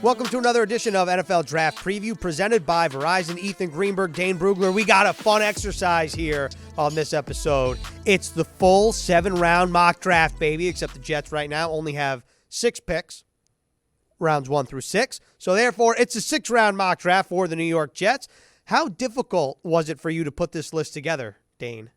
Welcome to another edition of NFL Draft Preview presented by Verizon. Ethan Greenberg, Dane Brugler. We got a fun exercise here on this episode. It's the full 7-round mock draft, baby, except the Jets right now only have 6 picks, rounds 1 through 6. So therefore, it's a 6-round mock draft for the New York Jets. How difficult was it for you to put this list together, Dane?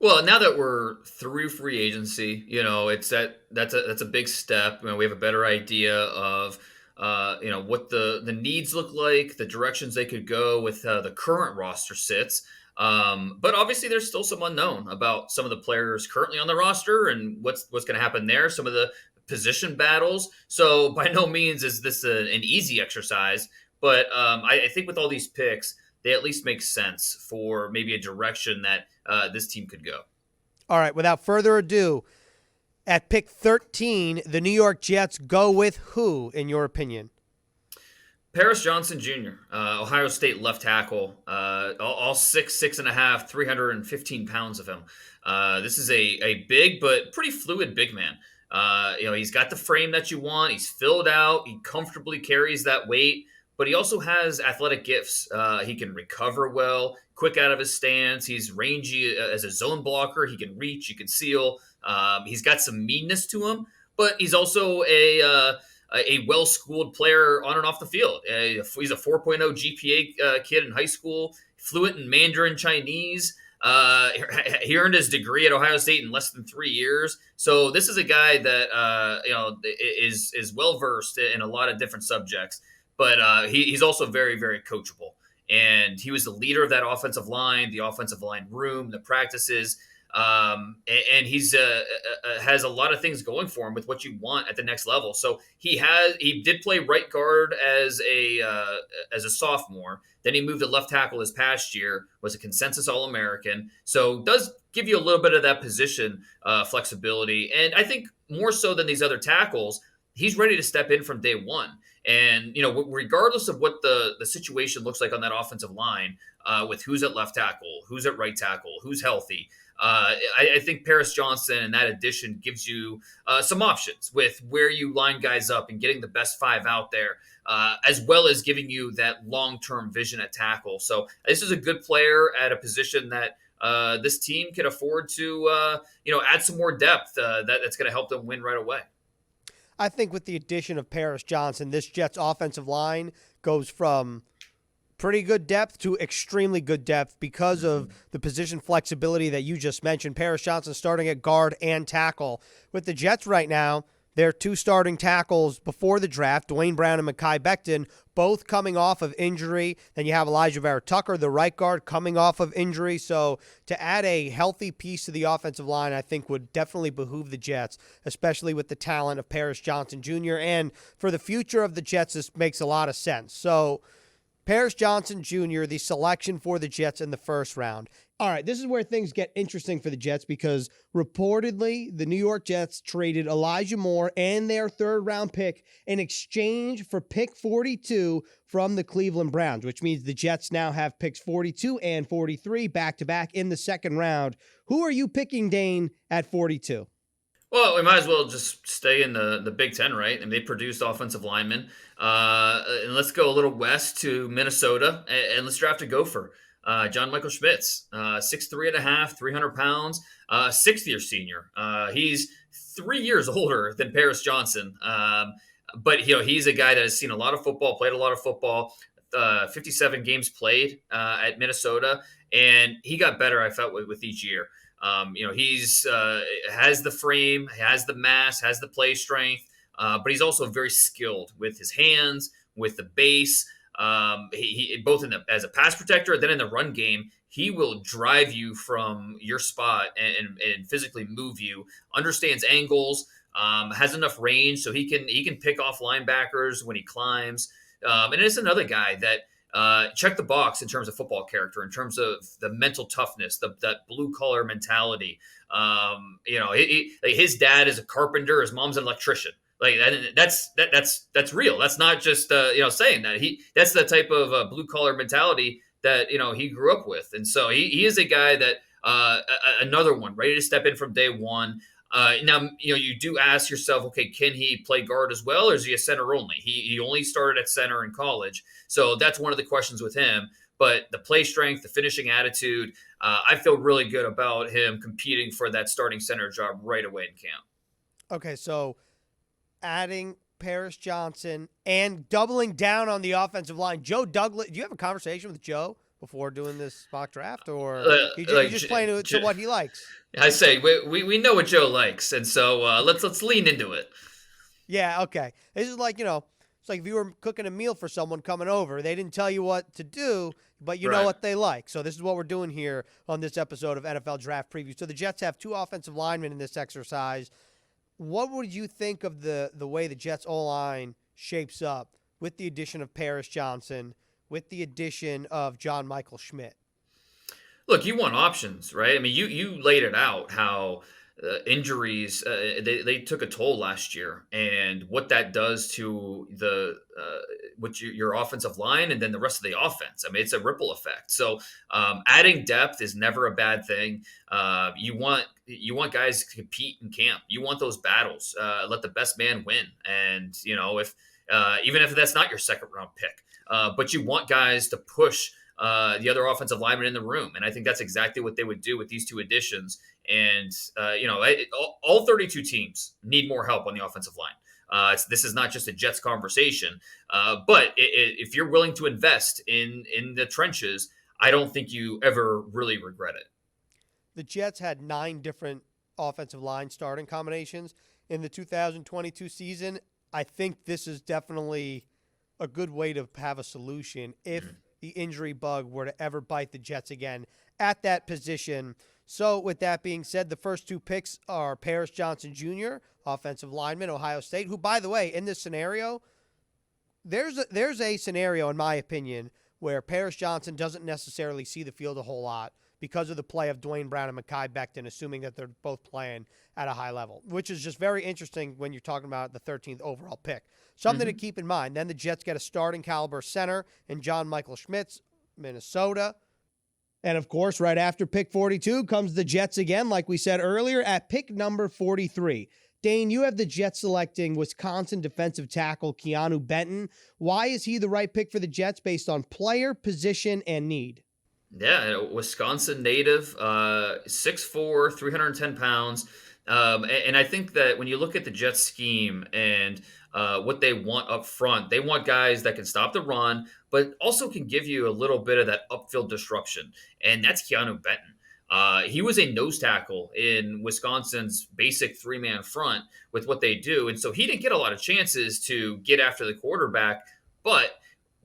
Well, now that we're through free agency, it's that's a big step. We have a better idea of what the needs look like, the directions they could go with the current roster sits. But obviously, there's still some unknown about some of the players currently on the roster and what's going to happen there. Some of the position battles. So by no means is this an easy exercise. But I think with all these picks, they at least make sense for maybe a direction that this team could go. All right, without further ado, at pick 13, the New York Jets go with who, in your opinion? Paris Johnson Jr., Ohio State left tackle, all 6'6.5", 315 pounds of him. This is a big but pretty fluid big man. He's got the frame that you want. He's filled out. He comfortably carries that weight. But he also has athletic gifts. He can recover well, quick out of his stance. He's rangy as a zone blocker. He can reach, he can seal. He's got some meanness to him, but he's also a well-schooled player on and off the field. He's a 4.0 GPA kid in high school, fluent in Mandarin Chinese. He earned his degree at Ohio State in less than 3 years. So this is a guy that is well-versed in a lot of different subjects. But he's also very, very coachable. And he was the leader of that offensive line, the offensive line room, the practices. And he's has a lot of things going for him with what you want at the next level. So he did play right guard as a sophomore. Then he moved to left tackle this past year, was a consensus All-American. So does give you a little bit of that position flexibility. And I think more so than these other tackles, he's ready to step in from day one. And, regardless of what the situation looks like on that offensive line, with who's at left tackle, who's at right tackle, who's healthy, I think Paris Johnson and that addition gives you some options with where you line guys up and getting the best 5 out there, as well as giving you that long-term vision at tackle. So this is a good player at a position that this team can afford to, add some more depth that's going to help them win right away. I think with the addition of Paris Johnson, this Jets offensive line goes from pretty good depth to extremely good depth because of the position flexibility that you just mentioned. Paris Johnson starting at guard and tackle. With the Jets right now, their 2 starting tackles before the draft, Dwayne Brown and Mekhi Becton, both coming off of injury. Then you have Elijah Vera Tucker, the right guard, coming off of injury. So to add a healthy piece to the offensive line, I think would definitely behoove the Jets, especially with the talent of Paris Johnson Jr. And for the future of the Jets, this makes a lot of sense. So Paris Johnson Jr., the selection for the Jets in the first round. All right, this is where things get interesting for the Jets because reportedly the New York Jets traded Elijah Moore and their 3rd-round pick in exchange for pick 42 from the Cleveland Browns, which means the Jets now have picks 42 and 43 back-to-back in the 2nd round. Who are you picking, Dane, at 42? Well, we might as well just stay in the Big Ten, right? And they produced offensive linemen. And let's go a little west to Minnesota, and let's draft a gopher. John Michael Schmitz, 6'3.5", 300 pounds, 6th-year senior. He's 3 years older than Paris Johnson. But he's a guy that has seen a lot of football, played a lot of football, 57 games played at Minnesota, and he got better, I felt, with each year. He's has the frame, has the mass, has the play strength, but he's also very skilled with his hands, with the base. He both as a pass protector, then in the run game, he will drive you from your spot and physically move you. Understands angles, has enough range so he can pick off linebackers when he climbs. And it's another guy that check the box in terms of football character, in terms of the mental toughness, that blue collar mentality. His dad is a carpenter, his mom's an electrician. Like that's real. That's not just saying that. That's the type of blue collar mentality that he grew up with, and so he is a guy that another one ready to step in from day one. Now, you do ask yourself, okay, can he play guard as well, or is he a center only? He only started at center in college, so that's one of the questions with him. But the play strength, the finishing attitude, I feel really good about him competing for that starting center job right away in camp. Okay, so adding Paris Johnson and doubling down on the offensive line. Joe Douglas, do you have a conversation with Joe before doing this mock draft, or he's just playing to what he likes? I say we know what Joe likes, and so let's lean into it. Yeah, okay. This is like, it's like if you were cooking a meal for someone coming over. They didn't tell you what to do, but you know what they like. So this is what we're doing here on this episode of NFL Draft Preview. So the Jets have 2 offensive linemen in this exercise. What would you think of the way the Jets O-line shapes up with the addition of Paris Johnson, with the addition of John Michael Schmitz? Look, you want options, right? I mean, you laid it out how injuries they took a toll last year, and what that does to the your offensive line and then the rest of the offense. I mean, it's a ripple effect. So adding depth is never a bad thing. You want guys to compete in camp. You want those battles. Let the best man win. And if even if that's not your second round pick, but you want guys to push the other offensive linemen in the room. And I think that's exactly what they would do with these 2 additions. And, all 32 teams need more help on the offensive line. This is not just a Jets conversation, but if you're willing to invest in the trenches, I don't think you ever really regret it. The Jets had 9 different offensive line starting combinations in the 2022 season. I think this is definitely a good way to have a solution if the injury bug were to ever bite the Jets again at that position. So with that being said, the first 2 picks are Paris Johnson Jr., offensive lineman, Ohio State, who, by the way, in this scenario, there's a scenario, in my opinion, where Paris Johnson doesn't necessarily see the field a whole lot because of the play of Dwayne Brown and Mekhi Becton, assuming that they're both playing at a high level, which is just very interesting when you're talking about the 13th overall pick. Something to keep in mind. Then the Jets get a starting caliber center in John Michael Schmitz, Minnesota. And, of course, right after pick 42 comes the Jets again, like we said earlier, at pick number 43. Dane, you have the Jets selecting Wisconsin defensive tackle Keeanu Benton. Why is he the right pick for the Jets based on player, position, and need? Yeah, Wisconsin native, 6'4", 310 pounds. And I think that when you look at the Jets scheme and what they want up front, they want guys that can stop the run, but also can give you a little bit of that upfield disruption. And that's Keeanu Benton. He was a nose tackle in Wisconsin's basic 3-man front with what they do. And so he didn't get a lot of chances to get after the quarterback. But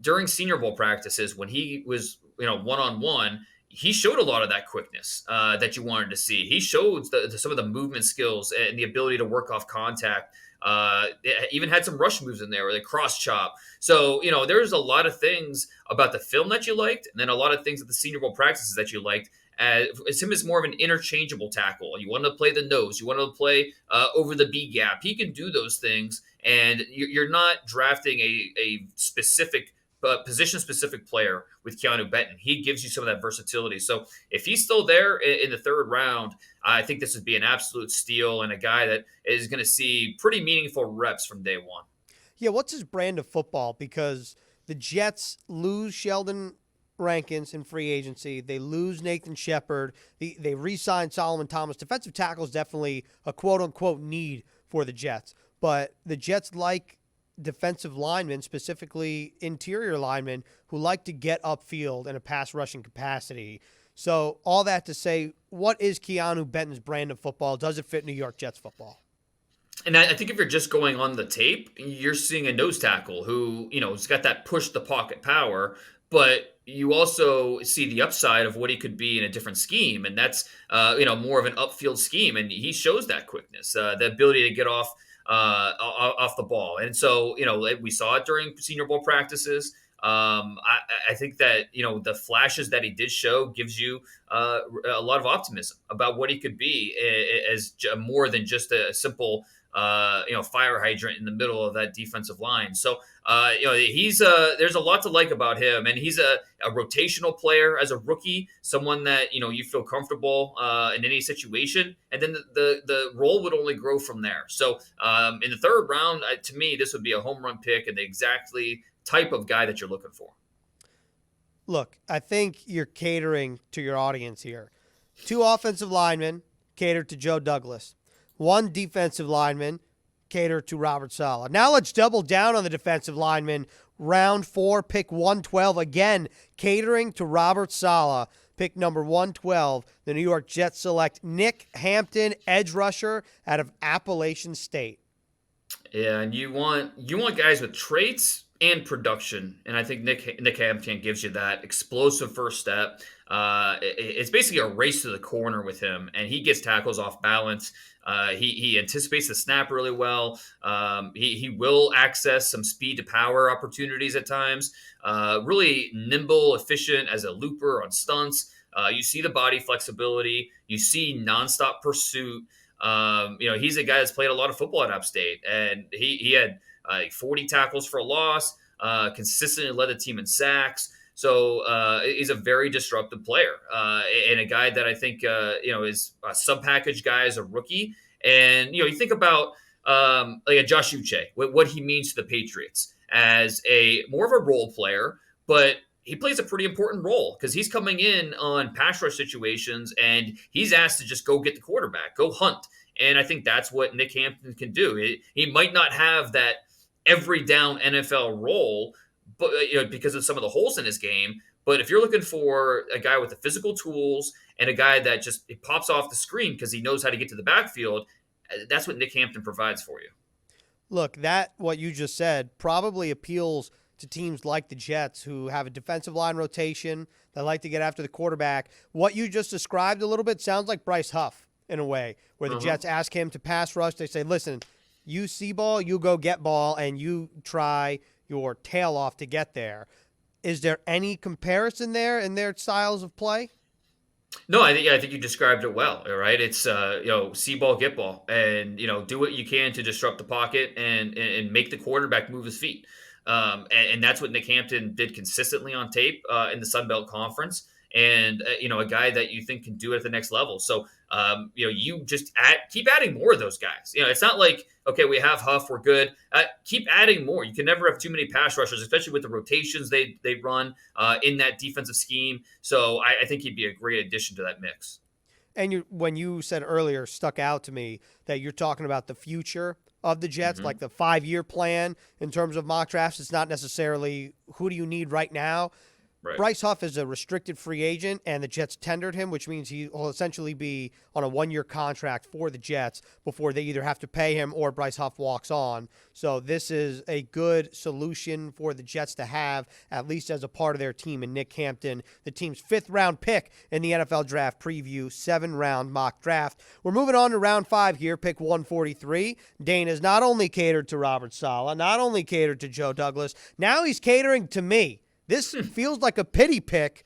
during Senior Bowl practices, when he was one-on-one, he showed a lot of that quickness that you wanted to see. He showed some of the movement skills and the ability to work off contact. Even had some rush moves in there where they cross chop. So, there's a lot of things about the film that you liked, and then a lot of things at the Senior Bowl practices that you liked. Him as more of an interchangeable tackle. You want to play the nose. You want to play over the B gap. He can do those things, and you're not drafting a specific position-specific player with Keeanu Benton. He gives you some of that versatility. So if he's still there in the 3rd round, I think this would be an absolute steal and a guy that is going to see pretty meaningful reps from day one. Yeah, what's his brand of football? Because the Jets lose Sheldon Rankins in free agency. They lose Nathan Shepard. They re-sign Solomon Thomas. Defensive tackle is definitely a quote-unquote need for the Jets. But the Jets like defensive linemen, specifically interior linemen, who like to get upfield in a pass rushing capacity. So all that to say, what is Keeanu Benton's brand of football? Does it fit New York Jets football? And I think if you're just going on the tape, you're seeing a nose tackle who, has got that push the pocket power, but you also see the upside of what he could be in a different scheme. And that's, more of an upfield scheme. And he shows that quickness, the ability to get off the ball. And so, we saw it during Senior Bowl practices. I think that the flashes that he did show gives you a lot of optimism about what he could be as more than just a simple fire hydrant in the middle of that defensive line. So he's there's a lot to like about him, and he's a rotational player as a rookie, someone that you feel comfortable in any situation, and then the role would only grow from there. So in the third round, to me, this would be a home run pick and the exactly type of guy that you're looking for. Look, I think you're catering to your audience here. 2 offensive linemen catered to Joe Douglas. 1 defensive lineman catered to Robert Saleh. Now let's double down on the defensive lineman. Round 4, pick 112. Again, catering to Robert Saleh. Pick number 112. The New York Jets select Nick Hampton, edge rusher out of Appalachian State. Yeah, and you want guys with traits and production, and I think Nick Hampton gives you that explosive first step. It's basically a race to the corner with him, and he gets tackles off balance. He anticipates the snap really well. He will access some speed to power opportunities at times. Really nimble, efficient as a looper on stunts. You see the body flexibility. You see nonstop pursuit. He's a guy that's played a lot of football at App State, and he had 40 tackles for a loss, consistently led the team in sacks. So he's a very disruptive player and a guy that I think, is a sub-package guy as a rookie. And, you think about like a Josh Uche, what he means to the Patriots as a more of a role player, but he plays a pretty important role because he's coming in on pass rush situations and he's asked to just go get the quarterback, go hunt. And I think that's what Nick Hampton can do. He might not have that every down NFL role, but because of some of the holes in his game. But if you're looking for a guy with the physical tools and a guy that just pops off the screen because he knows how to get to the backfield, that's what Nick Hampton provides for you. Look, what you just said probably appeals to teams like the Jets who have a defensive line rotation that like to get after the quarterback. What you just described a little bit sounds like Bryce Huff in a way, where the Jets ask him to pass rush. They say, listen, you see ball, you go get ball, and you try your tail off to get there. Is there any comparison there in their styles of play? No, I think you described it well. All right, it's see ball, get ball, and do what you can to disrupt the pocket and make the quarterback move his feet. And that's what Nick Hampton did consistently on tape in the Sun Belt Conference, and a guy that you think can do it at the next level. So you just keep adding more of those guys. It's not like, okay, we have Huff, we're good. Keep adding more. You can never have too many pass rushers, especially with the rotations they run in that defensive scheme. So I think he'd be a great addition to that mix. And when you said earlier, stuck out to me that you're talking about the future of the Jets, like the 5-year plan in terms of mock drafts. It's not necessarily who do you need right now. Right. Bryce Huff is a restricted free agent, and the Jets tendered him, which means he will essentially be on a 1-year contract for the Jets before they either have to pay him or Bryce Huff walks on. So this is a good solution for the Jets to have, at least as a part of their team. And Nick Hampton, the team's 5th-round pick in the NFL Draft Preview, 7-round mock draft. We're moving on to round 5 here, pick 143. Dane has not only catered to Robert Saleh, not only catered to Joe Douglas, now he's catering to me. This feels like a pity pick.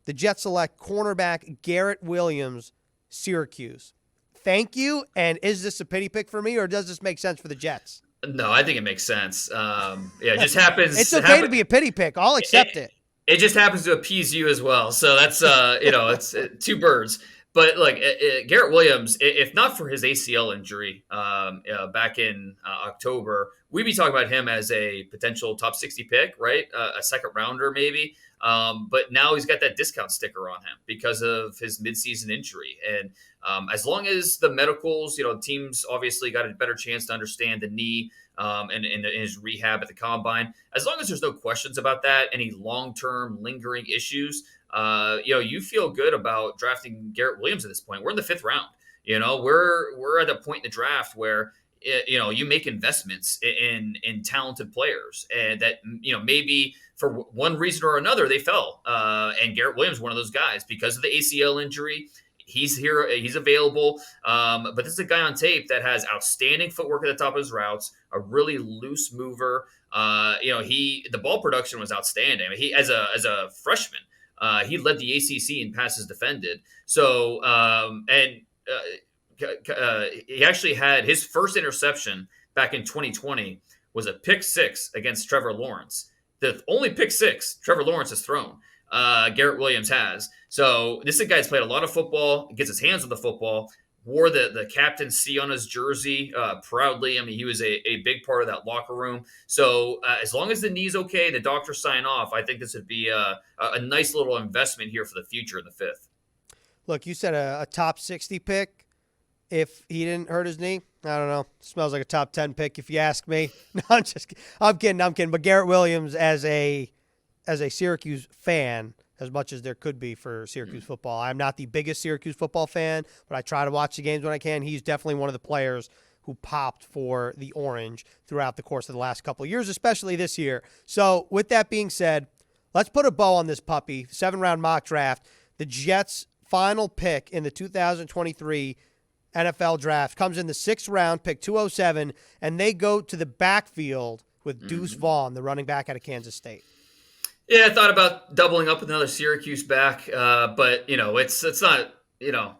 The Jets select cornerback Garrett Williams, Syracuse. Thank you. And is this a pity pick for me, or does this make sense for the Jets? No, I think it makes sense. It just happens. It's okay to be a pity pick. I'll accept it. It just happens to appease you as well. So that's, it's 2 birds. But Garrett Williams, if not for his ACL injury back in October, we'd be talking about him as a potential top 60 pick, right? A second rounder maybe. But now he's got that discount sticker on him because of his midseason injury. And as long as the medicals, teams obviously got a better chance to understand the knee and his rehab at the combine. As long as there's no questions about that, any long-term lingering issues, you feel good about drafting Garrett Williams at this point. We're in the 5th round. We're at a point in the draft where you make investments in talented players, and that maybe for one reason or another they fell. And Garrett Williams, one of those guys, because of the ACL injury, he's here, he's available. But this is a guy on tape that has outstanding footwork at the top of his routes, a really loose mover. The ball production was outstanding. I mean, he as a freshman, he led the ACC in passes defended. So he actually had his first interception back in 2020 was a pick six against Trevor Lawrence. The only pick six Trevor Lawrence has thrown. Garrett Williams has. So this guy's played a lot of football, gets his hands on the football, wore the captain C on his jersey proudly. I mean, he was a big part of that locker room. So as long as the knee's okay, the doctors sign off, I think this would be a nice little investment here for the future in the fifth. Look, you said a top 60 pick if he didn't hurt his knee. I don't know. Smells like a top 10 pick if you ask me. No, I'm kidding. But Garrett Williams as a Syracuse fan, as much as there could be for Syracuse football. I'm not the biggest Syracuse football fan, but I try to watch the games when I can. He's definitely one of the players who popped for the Orange throughout the course of the last couple of years, especially this year. So with that being said, let's put a bow on this puppy. 7-round mock draft. The Jets' final pick in the 2023 NFL draft comes in the 6th round, pick 207, and they go to the backfield with Deuce Vaught, the running back out of Kansas State. Yeah, I thought about doubling up with another Syracuse back, but it's not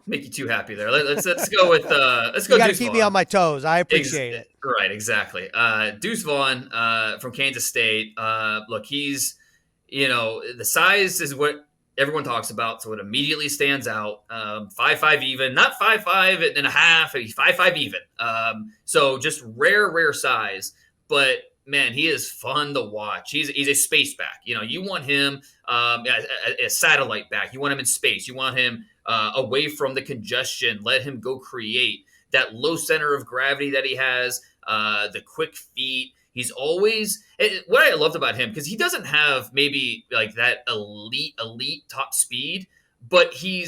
make you too happy there. Let's go with let's go. You got to Deuce keep Vaught. me on my toes. I appreciate it. Right, exactly. Deuce Vaught from Kansas State. Look, he's the size is what everyone talks about, so it immediately stands out. 5'5" even, not 5'5" and a half, 5'5" even. So just rare size, but man, he is fun to watch. He's a space back. You want him a satellite back. You want him in space. You want him away from the congestion. Let him go create that low center of gravity that he has, the quick feet. He's always what I loved about him, because he doesn't have maybe like that elite top speed, but he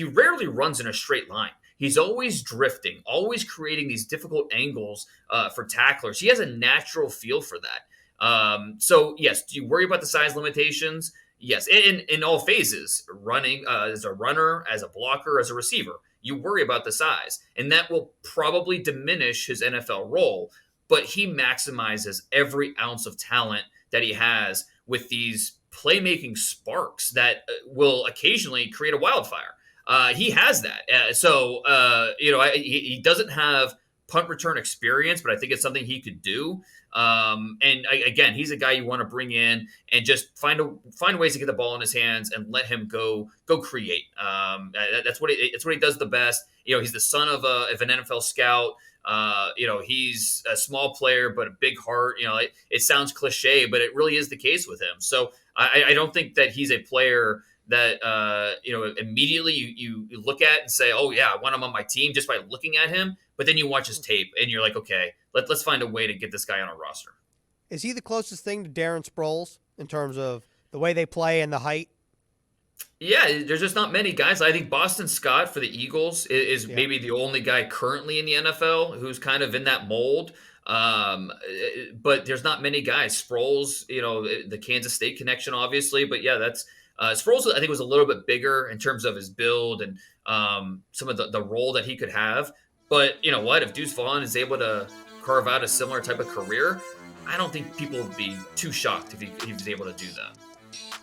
rarely runs in a straight line. He's always drifting, always creating these difficult angles for tacklers. He has a natural feel for that. So yes, do you worry about the size limitations? Yes, in all phases, running as a runner, as a blocker, as a receiver, you worry about the size, and that will probably diminish his NFL role. But he maximizes every ounce of talent that he has with these playmaking sparks that will occasionally create a wildfire. He has that. He doesn't have punt return experience, but I think it's something he could do. Again, he's a guy you want to bring in and just find ways to get the ball in his hands and let him go create. That's what he does the best. He's the son of an NFL scout. He's a small player, but a big heart. It sounds cliche, but it really is the case with him. So I don't think that he's a player that, immediately you look at and say, oh yeah, I want him on my team just by looking at him. But then you watch his tape and you're like, okay, let's find a way to get this guy on our roster. Is he the closest thing to Darren Sproles in terms of the way they play and the height? Yeah, there's just not many guys. I think Boston Scott for the Eagles is maybe the only guy currently in the NFL who's kind of in that mold. But there's not many guys. Sproles, the Kansas State connection, obviously. But yeah, that's Sproles, I think, was a little bit bigger in terms of his build and some of the role that he could have. But you know what? If Deuce Vaught is able to carve out a similar type of career, I don't think people would be too shocked if he was able to do that.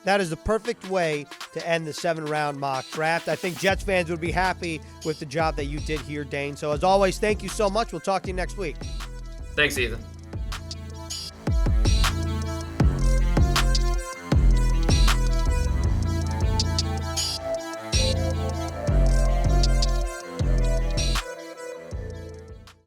That is the perfect way to end the 7-round mock draft. I think Jets fans would be happy with the job that you did here, Dane. So as always, thank you so much. We'll talk to you next week. Thanks, Ethan.